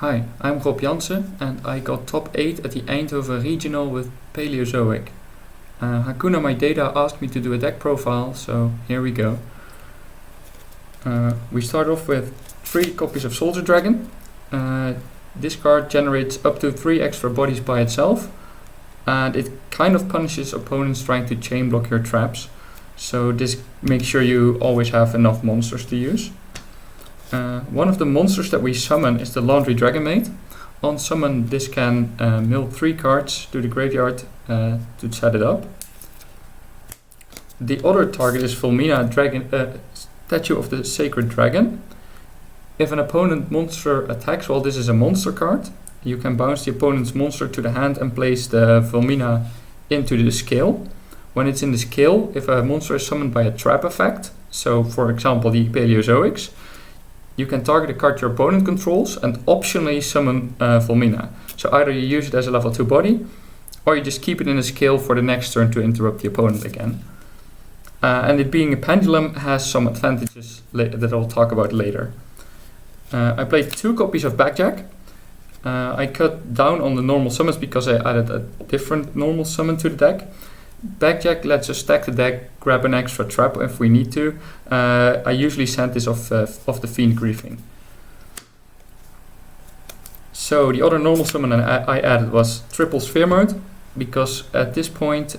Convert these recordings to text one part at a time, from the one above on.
Hi, I'm Janssen and I got top 8 at the Eindhoven regional with Paleozoic. Hakuna My Data asked me to do a deck profile, so here we go. We start off with 3 copies of Soldier Dragon. This card generates up to 3 extra bodies by itself, and it kind of punishes opponents trying to chain block your traps. So this makes sure you always have enough monsters to use. One of the monsters that we summon is the Laundry Dragon Maid. On summon, this can mill 3 cards to the graveyard to set it up. The other target is Fulmina Statue of the Sacred Dragon. If an opponent monster attacks, well, this is a monster card. You can bounce the opponent's monster to the hand and place the Fulmina into the scale. When it's in the scale, if a monster is summoned by a trap effect, so for example the Paleozoics, you can target a card your opponent controls and optionally summon Fulmina. So either you use it as a level 2 body, or you just keep it in the scale for the next turn to interrupt the opponent again. And it being a pendulum has some advantages that I'll talk about later. I played 2 copies of Backjack. I cut down on the normal summons because I added a different normal summon to the deck. Backjack lets us stack the deck, grab an extra trap if we need to. I usually send this off the Fiend Griefing. So the other normal summon I added was Triple Sphere Mode, because at this point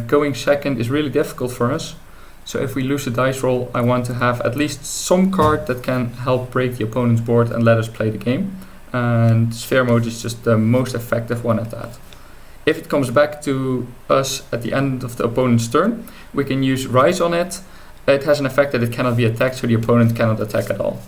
going second is really difficult for us. So if we lose the dice roll, I want to have at least some card that can help break the opponent's board and let us play the game. And Sphere Mode is just the most effective one at that. If it comes back to us at the end of the opponent's turn, we can use Rise on it. It has an effect that it cannot be attacked, so the opponent cannot attack at all.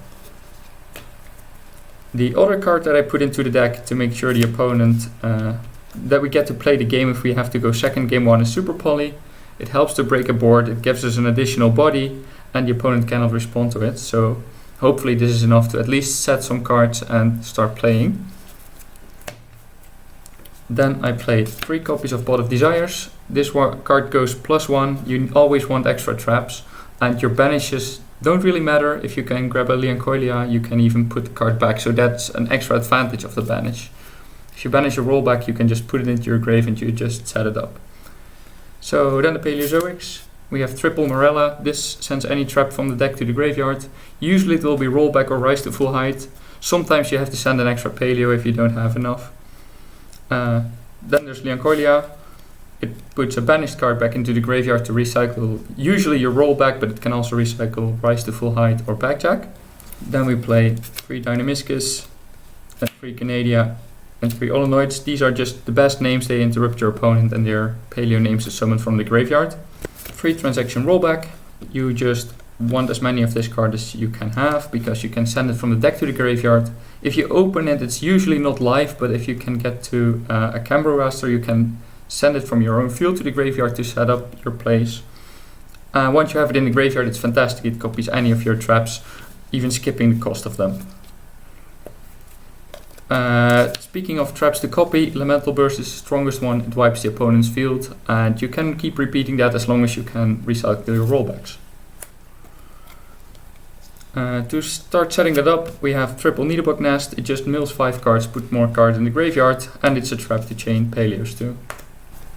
The other card that I put into the deck to make sure the opponent, that we get to play the game if we have to go second, game 1 is Super Poly. It helps to break a board, it gives us an additional body, and the opponent cannot respond to it. So hopefully this is enough to at least set some cards and start playing. Then I played 3 copies of Pot of Desires. This card goes +1, you always want extra traps, and your banishes don't really matter. If you can grab a Liancoilia, you can even put the card back, so that's an extra advantage of the banish. If you banish a rollback, you can just put it into your grave and you just set it up. So then the Paleozoics. We have Triple Morella. This sends any trap from the deck to the graveyard. Usually it will be rollback or rise to full height. Sometimes you have to send an extra Paleo if you don't have enough. Then there's Liancoilia. It puts a banished card back into the graveyard to recycle usually your rollback, but it can also recycle Rise to Full Height or Backjack. Then we play 3 Dynamiscus, 3 Canadia, and 3 Olonoids. These are just the best names. They interrupt your opponent and their Paleo names to summon from the graveyard. 3 Transaction Rollback. You just want as many of this card as you can have, because you can send it from the deck to the graveyard. If you open it, it's usually not live, but if you can get to a Cambro Raster, you can send it from your own field to the graveyard to set up your plays. Once you have it in the graveyard, it's fantastic. It copies any of your traps, even skipping the cost of them. Speaking of traps to copy, Elemental Burst is the strongest one. It wipes the opponent's field, and you can keep repeating that as long as you can recycle your rollbacks. To start setting that up, we have Triple Needlebug Nest. It just mills 5 cards, put more cards in the graveyard, and it's a trap to chain Paleos too.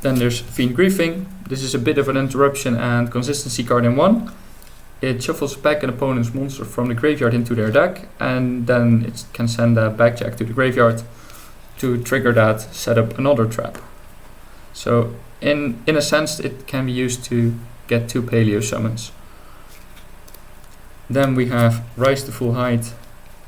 Then there's Fiend Griefing. This is a bit of an interruption and consistency card in one. It shuffles back an opponent's monster from the graveyard into their deck, and then it can send a Backjack to the graveyard to trigger that, set up another trap. So in a sense, it can be used to get 2 Paleo summons. Then we have Rise to Full Height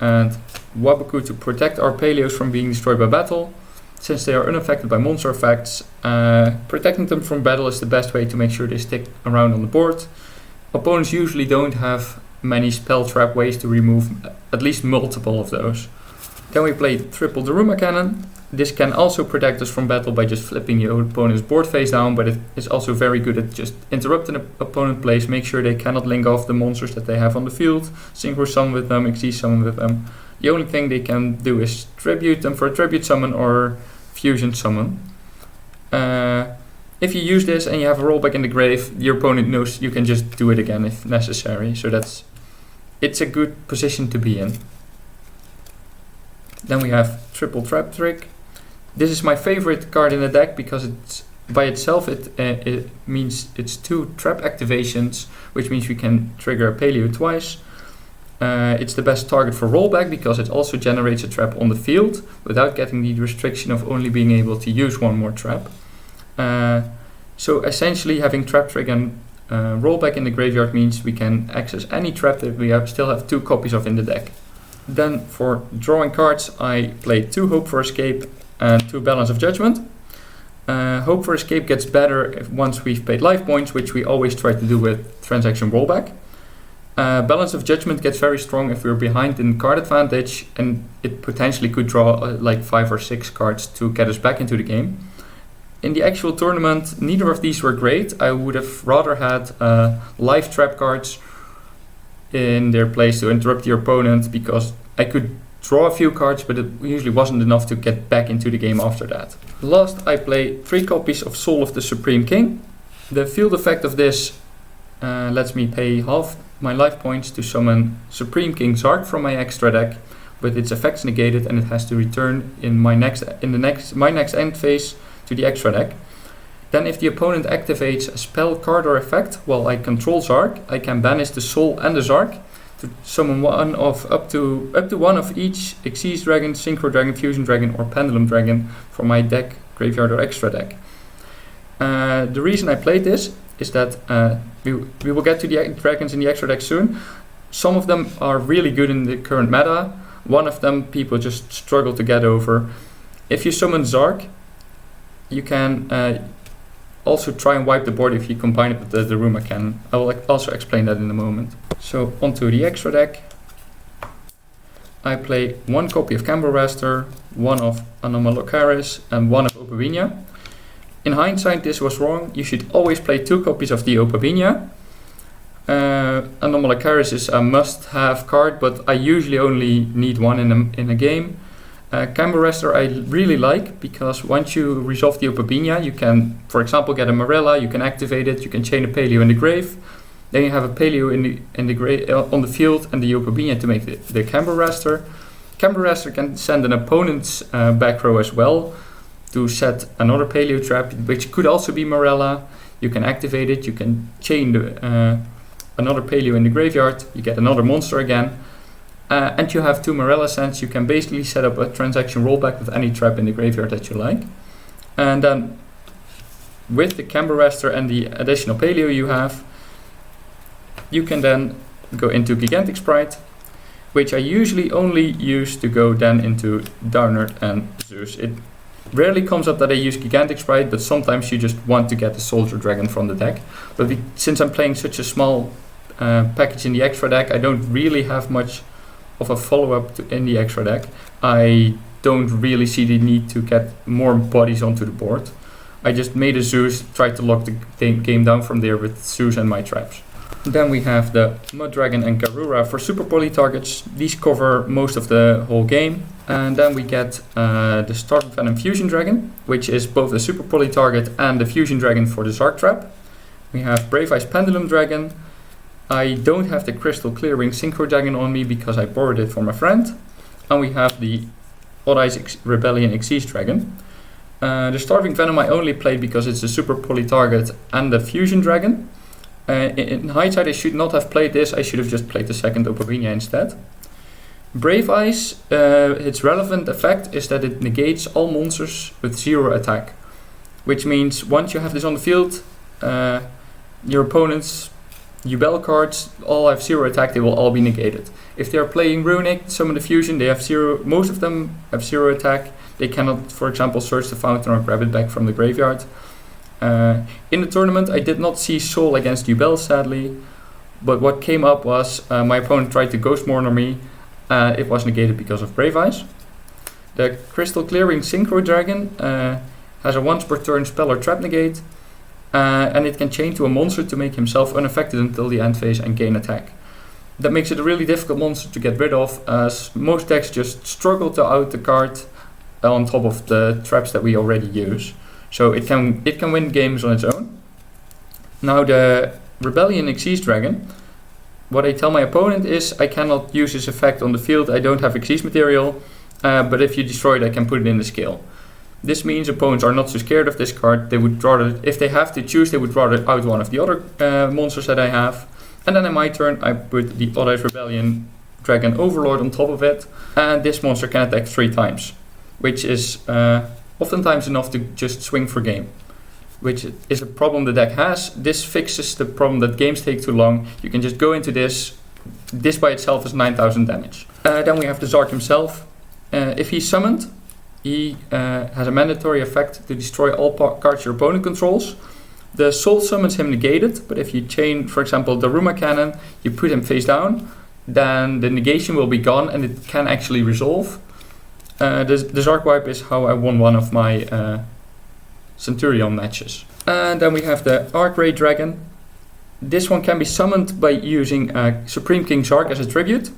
and Wabaku to protect our Paleos from being destroyed by battle. Since they are unaffected by monster effects, protecting them from battle is the best way to make sure they stick around on the board. Opponents usually don't have many spell trap ways to remove at least multiple of those. Then we played Triple Daruma Cannon. This can also protect us from battle by just flipping your opponent's board face down, but it is also very good at just interrupting an opponent plays, make sure they cannot link off the monsters that they have on the field, synchro summon with them, XD summon with them. The only thing they can do is tribute them for a tribute summon or fusion summon. If you use this and you have a rollback in the grave, your opponent knows you can just do it again if necessary, so it's a good position to be in. Then we have Triple Trap Trick. This is my favorite card in the deck because it's by itself it means it's 2 trap activations, which means we can trigger a Paleo twice. It's the best target for rollback because it also generates a trap on the field without getting the restriction of only being able to use 1 more trap. So essentially having Trap Trick and rollback in the graveyard means we can access any trap that we still have 2 copies of in the deck. Then for drawing cards, I play 2 Hope for Escape and 2 Balance of Judgment. Hope for Escape gets better once we've paid life points, which we always try to do with transaction rollback. Balance of Judgment gets very strong if we're behind in card advantage, and it potentially could draw like 5 or 6 cards to get us back into the game. In the actual tournament, neither of these were great. I would have rather had life trap cards in their place to interrupt the opponent because I could draw a few cards, but it usually wasn't enough to get back into the game after that. Last, I play 3 copies of Soul of the Supreme King. The field effect of this lets me pay half my life points to summon Supreme King Zark from my extra deck, but its effect's negated and it has to return in my next end phase to the extra deck. Then if the opponent activates a spell, card or effect while I control Zark, I can banish the Soul and the Zark to summon one of up to one of each Xyz Dragon, Synchro Dragon, Fusion Dragon or Pendulum Dragon from my deck, graveyard or extra deck. The reason I played this is that we will get to the dragons in the extra deck soon. Some of them are really good in the current meta. One of them people just struggle to get over. If you summon Zark, you can also try and wipe the board if you combine it with the Ruma Cannon. I will also explain that in a moment. So onto the extra deck. I play 1 copy of Camberraster, 1 of Anomalocaris and 1 of Opavinia. In hindsight, this was wrong. You should always play 2 copies of the Opavinia. Anomalocaris is a must-have card, but I usually only need 1 in a game. Camberraster I really like because once you resolve the Opavinia, you can, for example, get a Morella, you can activate it, you can chain a Paleo in the grave. Then you have a Paleo in the grave on the field and the Opavinia to make the Camberraster. Camberraster can send an opponent's back row as well to set another Paleo trap, which could also be Morella. You can activate it, you can chain another Paleo in the graveyard, you get another monster again. And you have 2 Morella Sands. You can basically set up a transaction rollback with any trap in the graveyard that you like. And then with the Camberraster and the additional Paleo you have, you can then go into Gigantic Sprite, which I usually only use to go then into Downerd and Zeus. It rarely comes up that I use Gigantic Sprite, but sometimes you just want to get the Soldier Dragon from the deck. But since I'm playing such a small package in the extra deck, I don't really have much of a follow-up in the extra deck. I don't really see the need to get more bodies onto the board. I just made a Zeus, tried to lock the game down from there with Zeus and my traps. Then we have the Mud Dragon and Garura for super poly targets. These cover most of the whole game. And then we get the Starving Venom Fusion Dragon, which is both a super poly target and the Fusion Dragon for the Zark trap. We have Brave Eyes Pendulum Dragon. I don't have the Crystal Clearing Synchro Dragon on me because I borrowed it from a friend. And we have the Odd Eyes Rebellion Xyz Dragon. The Starving Venom I only played because it's a super poly target and the Fusion Dragon. In hindsight I should not have played this, I should have just played the second Opavinia instead. Brave Eyes, its relevant effect is that it negates all monsters with 0 attack. Which means once you have this on the field, your opponents Ubel cards all have 0 attack, they will all be negated. If they are playing Runic, summon the Fusion, they have 0, most of them have 0 attack. They cannot, for example, search the fountain or grab it back from the graveyard. In the tournament I did not see Soul against Ubel sadly, but what came up was my opponent tried to Ghost Mourner me, it was negated because of Brave Eyes. The Crystal Clearing Synchro Dragon has a once per turn spell or trap negate, and it can chain to a monster to make himself unaffected until the end phase and gain attack. That makes it a really difficult monster to get rid of, as most decks just struggle to out the card on top of the traps that we already use. So it can win games on its own. Now the Rebellion Xyz Dragon, what I tell my opponent is I cannot use this effect on the field, I don't have Xyz material. but if you destroy it, I can put it in the scale. This means opponents are not so scared of this card. They would rather, if they have to choose, they would rather out one of the other monsters that I have. And then in my turn, I put the Odd Eyes Rebellion Dragon Overlord on top of it. And this monster can attack 3 times, which is oftentimes enough to just swing for game, which is a problem the deck has. This fixes the problem that games take too long. You can just go into this. This by itself is 9,000 damage. Then we have the Zark himself. If he's summoned, he has a mandatory effect to destroy all cards your opponent controls. The soul summons him negated, but if you chain, for example, the Ruma Cannon, you put him face down, then the negation will be gone and it can actually resolve. The Zark wipe is how I won one of my Centurion matches. And then we have the Archray Dragon. This one can be summoned by using Supreme King Zark as a tribute.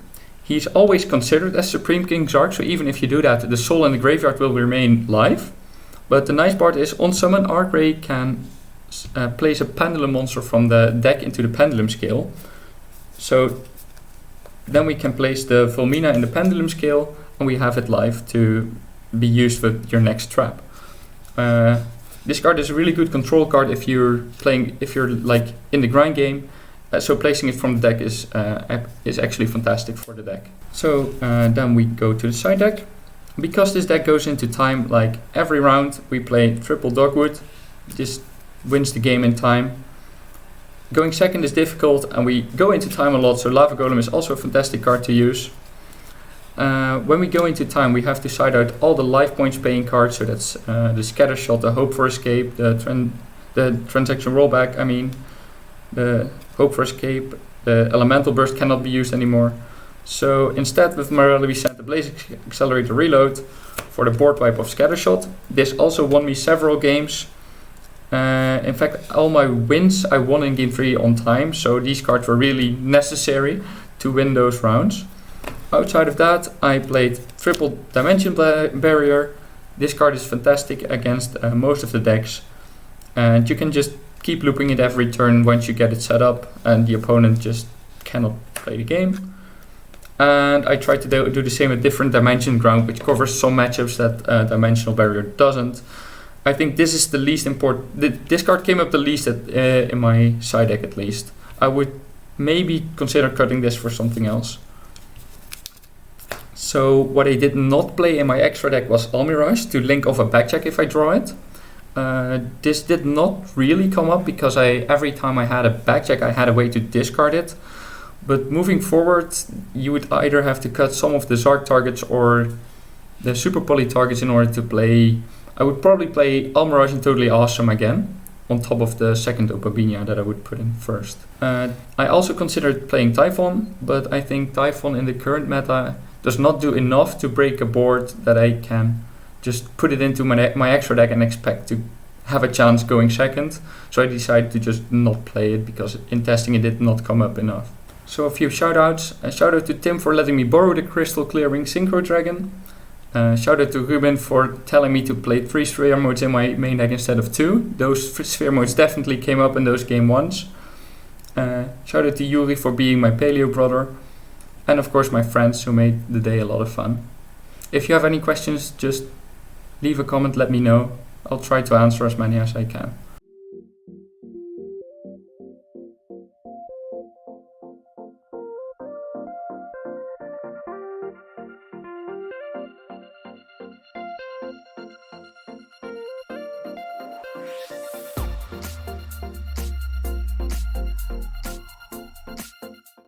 He's always considered as Supreme King Zark, so even if you do that, the soul in the graveyard will remain live. But the nice part is, on summon, Archray can place a pendulum monster from the deck into the pendulum scale. So then we can place the Volmina in the pendulum scale, and we have it live to be used with your next trap. This card is a really good control card if you're like in the grind game. So placing it from the deck is actually fantastic for the deck. So then we go to the side deck. Because this deck goes into time, like every round we play triple Dogwood. This wins the game in time. Going second is difficult and we go into time a lot, so Lava Golem is also a fantastic card to use. When we go into time, we have to side out all the life points paying cards, so that's the Scatter Shot, the Hope for Escape, the Transaction Rollback, the Hope for Escape, the Elemental Burst cannot be used anymore. So instead with Morelli we sent the Blaze Accelerator Reload for the board wipe of Scattershot. This also won me several games. In fact, all my wins I won in game 3 on time, so these cards were really necessary to win those rounds. Outside of that, I played Triple Dimension Barrier. This card is fantastic against most of the decks, and you can just keep looping it every turn once you get it set up and the opponent just cannot play the game. And I tried to do the same with Different Dimension Ground, which covers some matchups that Dimensional Barrier doesn't. I think this is the least important. This card came up the least in my side deck, at least. I would maybe consider cutting this for something else. So what I did not play in my extra deck was Almirage to link off a backcheck if I draw it. This did not really come up because every time I had a backcheck I had a way to discard it. But moving forward, you would either have to cut some of the Zark targets or the Super Poly targets in order to play. I would probably play Almirage and Totally Awesome again, on top of the second Opabinia that I would put in first. I also considered playing Typhon, but I think Typhon in the current meta does not do enough to break a board that I can just put it into my extra deck and expect to have a chance going second. So I decided to just not play it because in testing it did not come up enough. So a few shoutouts. A shout out to Tim for letting me borrow the Crystal Clearing Synchro Dragon. Shout out to Ruben for telling me to play 3 sphere modes in my main deck instead of 2. Those sphere modes definitely came up in those game ones. Shout out to Yuri for being my paleo brother. And of course my friends who made the day a lot of fun. If you have any questions, just leave a comment, let me know. I'll try to answer as many as I can.